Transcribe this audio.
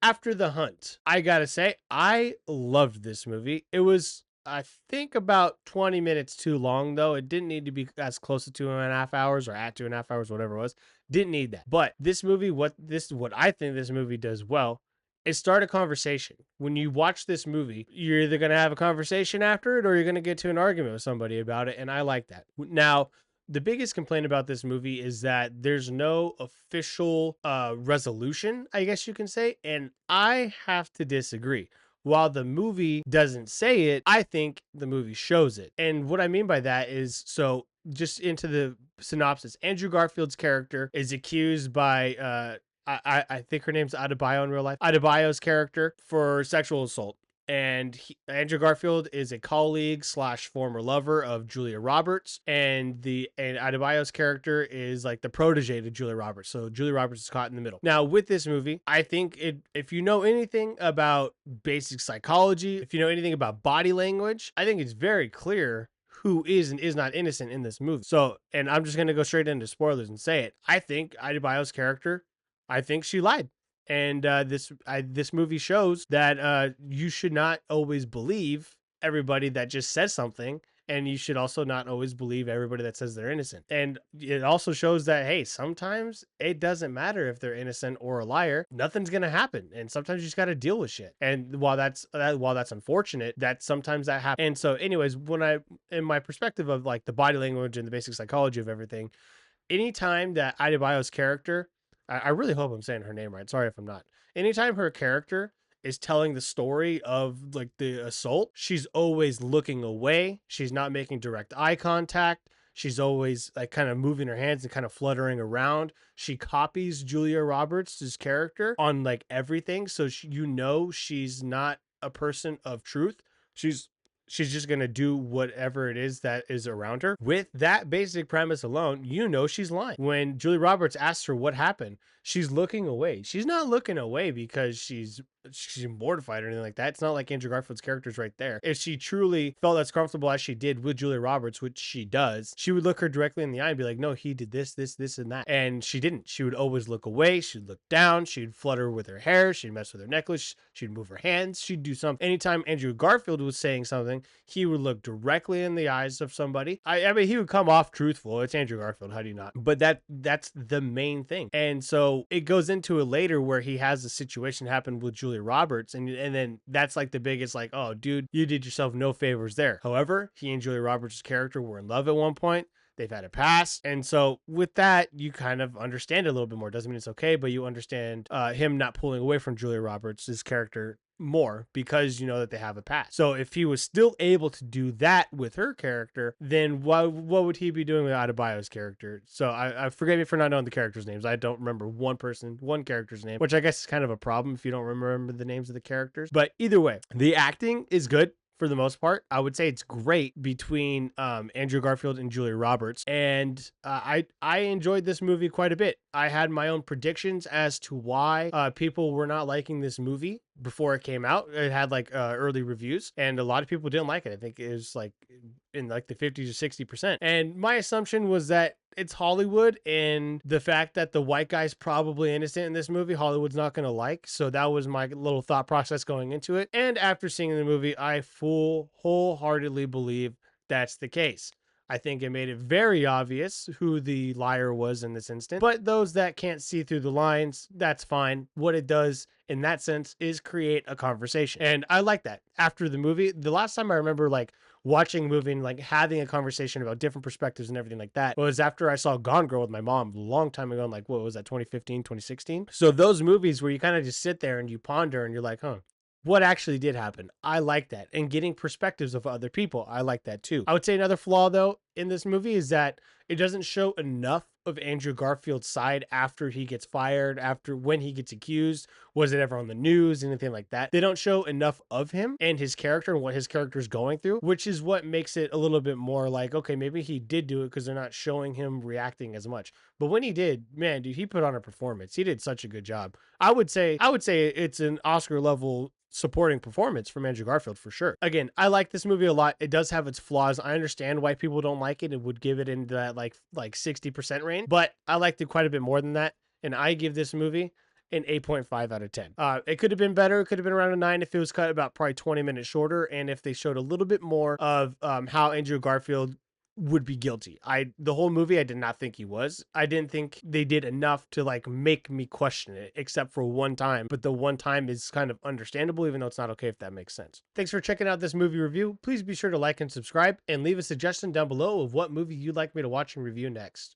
After the Hunt, I gotta say, I loved this movie. It was, I think, about 20 minutes too long, though. It didn't need to be as close to 2.5 hours or at 2.5 hours, whatever it was. Didn't need that. But this movie, what I think this movie does well is start a conversation. When you watch this movie, you're either gonna have a conversation after it or you're gonna get to an argument with somebody about it. And I like that. Now, the biggest complaint about this movie is that there's no official resolution, I guess you can say, and I have to disagree. While the movie doesn't say it, I think the movie shows it. And what I mean by that is, so just into the synopsis, Andrew Garfield's character is accused by I think her name's Adebayo in real life. Adebayo's character for sexual assault. And Andrew Garfield is a colleague slash former lover of Julia Roberts, and Adebayo's character is like the protege to Julia Roberts. So Julia Roberts is caught in the middle. Now with this movie, I think if you know anything about basic psychology, if you know anything about body language, I think it's very clear who is and is not innocent in this movie. So, and I'm just gonna go straight into spoilers and say it. I think Adebayo's character, I think she lied. And this movie shows that you should not always believe everybody that just says something, and you should also not always believe everybody that says they're innocent. And it also shows that, hey, sometimes it doesn't matter if they're innocent or a liar. Nothing's gonna happen, and sometimes you just got to deal with shit. And while that's unfortunate, that sometimes that happens. And so, anyways, in my perspective of like the body language and the basic psychology of everything, anytime that Adebayo's character, I really hope I'm saying her name right. Sorry if I'm not. Anytime her character is telling the story of like the assault, she's always looking away. She's not making direct eye contact. She's always like kind of moving her hands and kind of fluttering around. She copies Julia Roberts' character on like everything. So she's not a person of truth. She's she's just going to do whatever it is that is around her. With that basic premise alone, she's lying. When Julie Roberts asks her what happened, she's looking away. She's not looking away because she's mortified or anything like that. It's not like Andrew Garfield's character's right there. If she truly felt as comfortable as she did with Julia Roberts, which she does, she would look her directly in the eye and be like, no, he did this, and that. And she didn't. She would always look away. She'd look down. She'd flutter with her hair. She'd mess with her necklace. She'd move her hands. She'd do something. Anytime Andrew Garfield was saying something, he would look directly in the eyes of somebody. I mean, he would come off truthful. It's Andrew Garfield. How do you not? But that's the main thing. And so it goes into it later where he has a situation happen with Julia Roberts, and then that's like the biggest like, oh, dude, you did yourself no favors there. However, he and Julia Roberts' character were in love at one point. They've had a past. And so with that, you kind of understand it a little bit more. Doesn't mean it's okay, but you understand him not pulling away from Julia Roberts' character more because you know that they have a past. So if he was still able to do that with her character, then what would he be doing with Adebayo's character? So I forgive me for not knowing the characters' names. I don't remember one character's name, which I guess is kind of a problem if you don't remember the names of the characters. But either way, the acting is good for the most part. I would say it's great between Andrew Garfield and Julia Roberts, and I enjoyed this movie quite a bit. I had my own predictions as to why people were not liking this movie before it came out. It had like early reviews, and a lot of people didn't like it. I think it was like in like the 50 to 60%. And my assumption was that it's Hollywood, and the fact that the white guy's probably innocent in this movie, Hollywood's not going to like. So that was my little thought process going into it. And after seeing the movie, I wholeheartedly believe that's the case. I think it made it very obvious who the liar was in this instance. But those that can't see through the lines, that's fine. What it does in that sense is create a conversation. And I like that. After the movie, the last time I remember like watching a movie and like having a conversation about different perspectives and everything like that was after I saw Gone Girl with my mom a long time ago, like what was that, 2015, 2016? So those movies where you kind of just sit there and you ponder and you're like, huh, what actually did happen? I like that. And getting perspectives of other people, I like that too. I would say another flaw though in this movie is that it doesn't show enough of Andrew Garfield's side after he gets fired, after when he gets accused. Was it ever on the news, anything like that? They don't show enough of him and his character and what his character is going through, which is what makes it a little bit more like, okay, maybe he did do it because they're not showing him reacting as much. But when he did, man, dude, he put on a performance. He did such a good job. I would say it's an Oscar level supporting performance from Andrew Garfield for sure. Again, I like this movie a lot. It does have its flaws. I understand why people don't like it and would give it into that like 60% range, but I liked it quite a bit more than that. And I give this movie an 8.5 out of 10. It could have been better. It could have been around a 9 if it was cut about probably 20 minutes shorter, and if they showed a little bit more of how Andrew Garfield would be guilty. The whole movie I did not think he was. I didn't think they did enough to like make me question it, except for one time. But the one time is kind of understandable, even though it's not okay, if that makes sense. Thanks for checking out this movie review. Please be sure to like and subscribe, and leave a suggestion down below of what movie you'd like me to watch and review next.